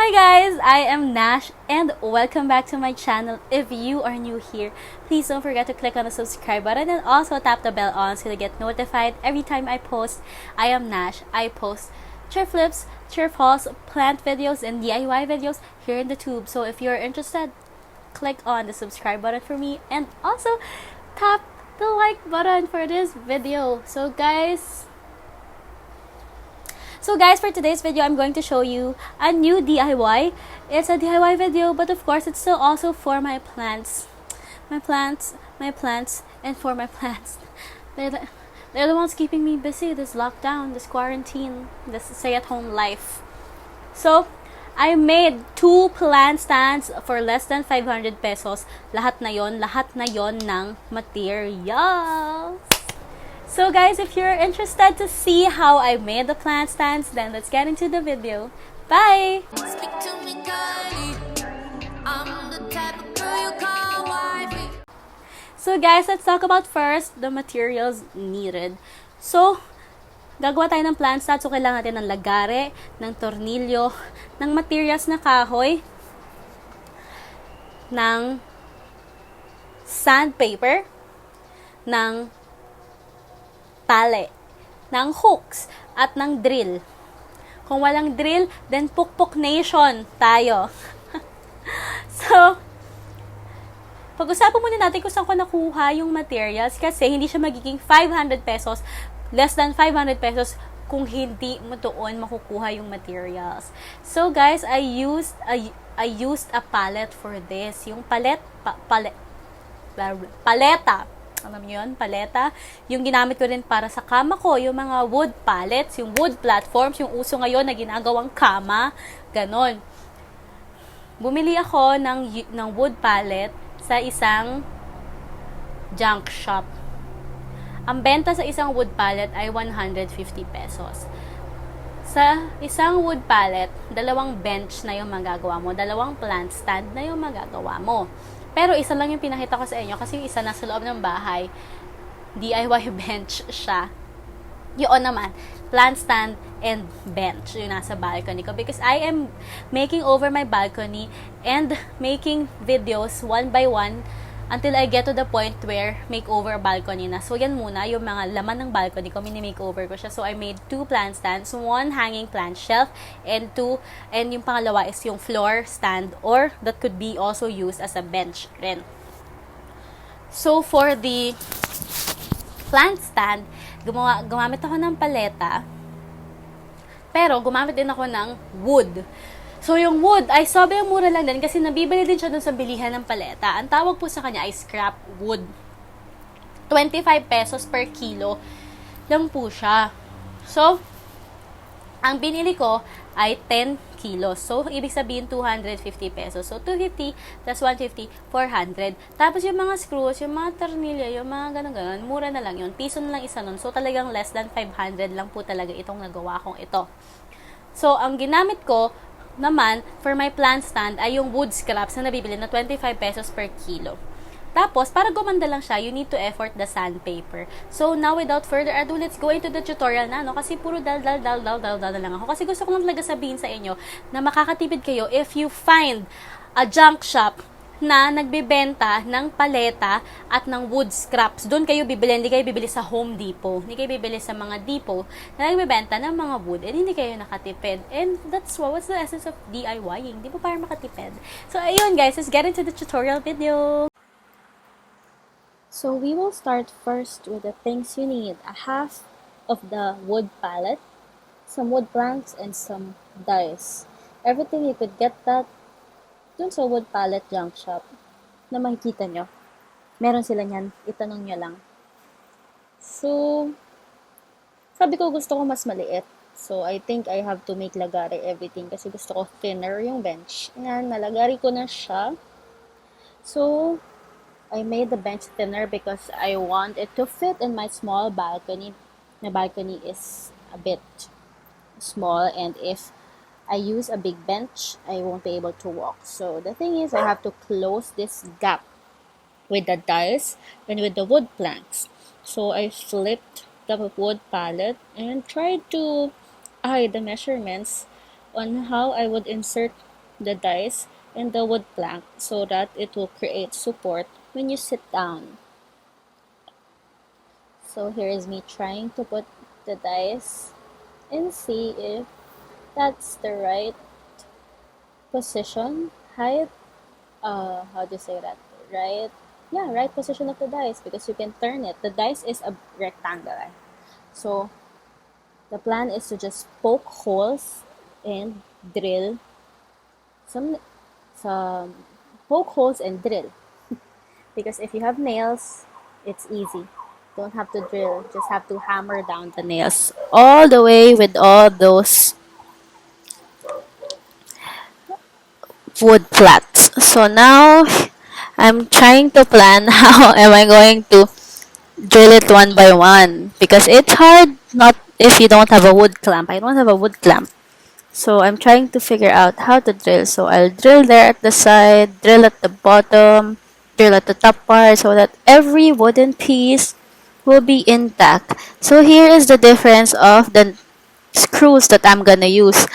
Hi guys, I am Nash and welcome back to my channel. If you are new here, please don't forget to click on the subscribe button and also tap the bell on so you get notified every time I post. I am Nash. I post chair flips, chair falls, plant videos, and DIY videos here in the tube. So if you're interested, click on the subscribe button for me and also tap the like button for this video. So guys, for today's video, I'm going to show you a new DIY. It's a DIY video, but of course, it's still also for my plants. My plants, and for my plants. They're the ones keeping me busy this lockdown, this quarantine, this stay-at-home life. So, I made 2 plant stands for less than 500 pesos. Lahat na yon ng materials. So guys, if you're interested to see how I made the plant stands, then let's get into the video. Bye! Speak to me kindly. I'm the type of girl you call wifey. So guys, let's talk about first the materials needed. So, gagawa tayo ng plant stand. So, kailangan natin ng lagare, ng tornilyo, ng materials na kahoy, ng sandpaper, ng tali, ng hooks, at ng drill. Kung walang drill, then pukpuk nation tayo. So, pag-usapan muna natin kung saan ko nakuha yung materials kasi hindi siya magiging 500 pesos, less than 500 pesos kung hindi mo doon makukuha yung materials. So guys, I used a palette for this. Yung paleta. Alam niyo yun? Paleta. Yung ginamit ko rin para sa kama ko, yung mga wood pallets, yung wood platforms, yung uso ngayon na ginagawang kama, ganon. Bumili ako ng wood pallet sa isang junk shop. Ang benta sa isang wood pallet ay 150 pesos. Sa isang wood pallet, 2 bench na yung magagawa mo, 2 plant stand na yung magagawa mo. Pero isa lang yung pinakita ko sa inyo kasi yung isa nasa loob ng bahay, DIY bench siya. Yun naman, plant stand and bench yung nasa balcony ko because I am making over my balcony and making videos one by one until I get to the point where makeover balcony na. So, yan muna, yung mga laman ng balcony ko, mini-makeover ko siya. So, I made 2 plant stands, 1 hanging plant shelf, and yung pangalawa is yung floor stand, or that could be also used as a bench rin. So, for the plant stand, gumamit ako ng paleta, pero gumamit din ako ng wood. So, yung wood ay sobrang mura lang din kasi nabibili din siya dun sa bilihan ng paleta. Ang tawag po sa kanya ay scrap wood. 25 pesos per kilo lang po siya. So, ang binili ko ay 10 kilos. So, ibig sabihin 250 pesos. So, 250 plus 150, 400. Tapos yung mga screws, yung mga tornilyo, yung mga ganun-ganun, mura na lang yun. Piso na lang isa nun. So, talagang less than 500 lang po talaga itong nagawa kong ito. So, ang ginamit ko naman, for my plant stand, ay yung wood scraps na nabibili na 25 pesos per kilo. Tapos, para gumanda lang siya, you need to effort the sandpaper. So, now, without further ado, let's go into the tutorial na, no? Kasi puro dal na lang ako. Kasi gusto ko lang talaga sabihin sa inyo na makakatipid kayo if you find a junk shop na nagbebenta ng paleta at ng wood scraps. Doon kayo bibili, hindi kayo bibili sa Home Depot. Hindi kayo bibili sa mga depot na nagbebenta ng mga wood and hindi kayo nakatipid. And that's what's the essence of DIYing. Di ba para makatipid? So, ayun guys, let's get into the tutorial video. So we will start first with the things you need. A half of the wood pallet, some wood planks, and some dies. Everything you could get that dun sa wood pallet junk shop na makikita nyo. Meron sila nyan. Itanong nyo lang. So, sabi ko gusto ko mas maliit. So, I think I have to make lagari everything kasi gusto ko thinner yung bench. Yan, nalagari ko na siya. So, I made the bench thinner because I want it to fit in my small balcony. My balcony is a bit small and if I use a big bench, I won't be able to walk. So the thing is, I have to close this gap with the dies and with the wood planks. So I flipped the wood pallet and tried to hide the measurements on how I would insert the dice and the wood plank so that it will create support when you sit down. So here is me trying to put the dice and see if that's the right position, height, how do you say that? Right? Yeah, right position of the dice because you can turn it. The dice is a rectangle. So the plan is to just poke holes and drill some some poke holes and drill because if you have nails, it's easy. Don't have to drill, just have to hammer down the nails all the way with all those wood flats. So now I'm trying to plan how am I going to drill it one by one because it's hard not if you don't have a wood clamp. I don't have a wood clamp. So I'm trying to figure out how to drill. So I'll drill there at the side, drill at the bottom, drill at the top part so that every wooden piece will be intact. So here is the difference of the screws that I'm gonna use.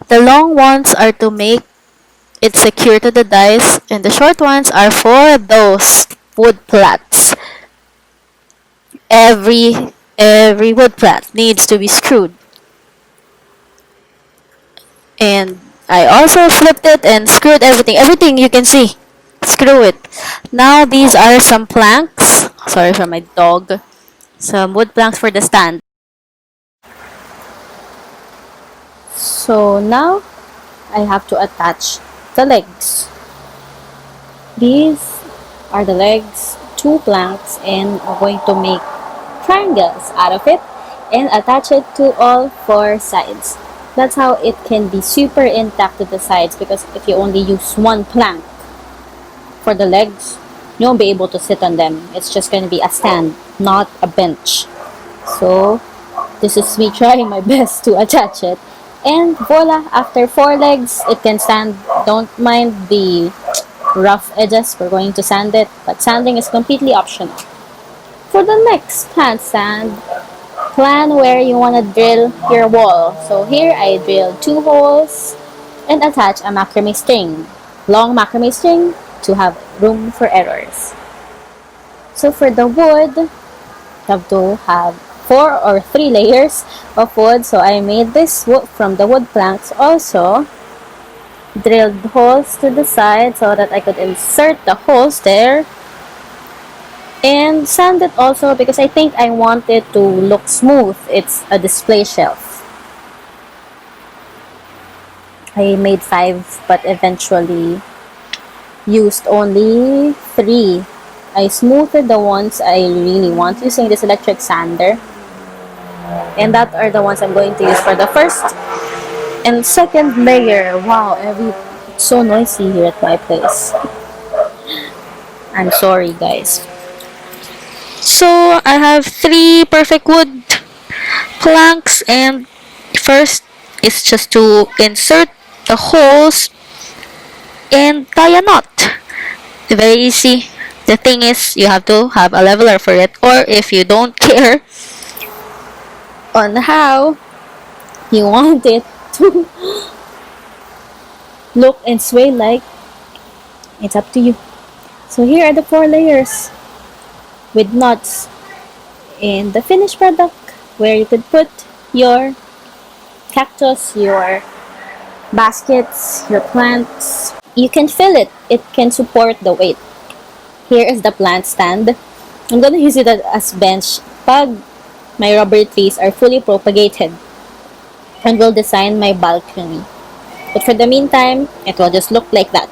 The long ones are to make it secure to the dice and the short ones are for those wood plats. Every wood plat needs to be screwed. And I also flipped it and screwed everything. Everything you can see. Screw it. Now these are some planks. Sorry for my dog. Some wood planks for the stand. So now I have to attach the legs. These are the legs, two planks, and we're going to make triangles out of it and attach it to all four sides. That's how it can be super intact to the sides because if you only use one plank for the legs, you won't be able to sit on them. It's just going to be a stand, not a bench. So this is me trying my best to attach it. And voila, after four legs, it can stand. Don't mind the rough edges. We're going to sand it, but sanding is completely optional. For the next handstand, plan where you want to drill your wall. So here I drilled 2 holes and attach a macrame string. Long macrame string to have room for errors. So for the wood, you have to have 4 or 3 layers of wood. So I made this wood from the wood planks also. Drilled holes to the side so that I could insert the holes there. And sand it also because I think I want it to look smooth. It's a display shelf. I made 5 but eventually used only 3. I smoothed the ones I really want using this electric sander. And that are the ones I'm going to use for the first and second layer. Wow, it's so noisy here at my place. I'm sorry guys. So I have 3 perfect wood planks and first is just to insert the holes and tie a knot. Very easy. The thing is you have to have a leveler for it, or if you don't care on how you want it to look and sway like, it's up to you. So here are the 4 layers with knots in the finished product where you could put your cactus, your baskets, your plants. You can fill it. It can support the weight. Here is the plant stand. I'm gonna use it as bench pag my rubber trees are fully propagated and will design my balcony. But for the meantime, it will just look like that.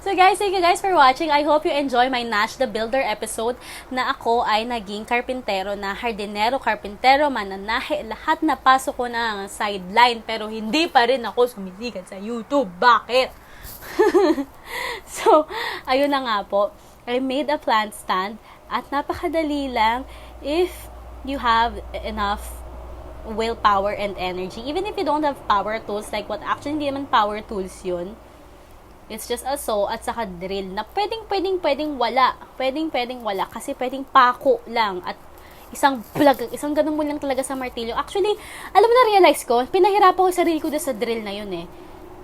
So guys, thank you guys for watching. I hope you enjoy my Nash the Builder episode na ako ay naging karpintero na hardinero, karpintero, mananahe, lahat na pasok ko na ang sideline pero hindi pa rin ako sumisikat sa YouTube. Bakit? So, ayun na nga po. I made a plant stand at napakadali lang if you have enough willpower and energy. Even if you don't have power tools, like what actually hindi naman power tools yun. It's just a saw at saka drill na pwedeng wala. Pwedeng wala kasi pwedeng pako lang at isang ganun mo lang talaga sa martilyo. Actually, alam mo na-realize ko, pinahirapan ko yung sarili ko sa drill na yun eh.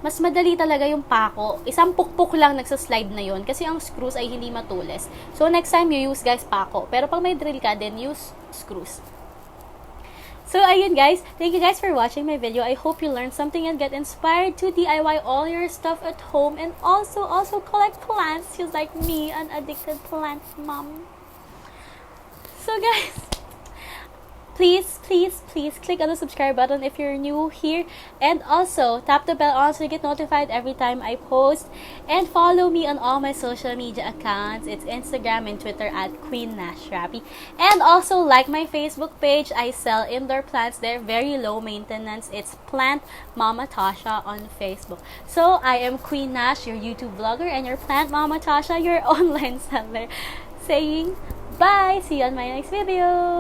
Mas madali talaga yung pako. Isang pukpok lang nagsaslide na yun kasi ang screws ay hindi matulis. So, next time you use, guys, pako. Pero pag may drill ka, then use screws. So, ayun guys. Thank you guys for watching my video. I hope you learned something and get inspired to DIY all your stuff at home and also collect plants just like me, an addicted plant mom. So, guys, please click on the subscribe button if you're new here, and also tap the bell on so you get notified every time I post, and follow me on all my social media accounts. It's Instagram and Twitter at Queen Nash Rapi, and also like my Facebook page. I sell indoor plants. They're very low maintenance. It's Plant Mama Tasha on Facebook. So I am Queen Nash, your YouTube vlogger, and your Plant Mama Tasha, your online seller, saying bye. See you on my next video.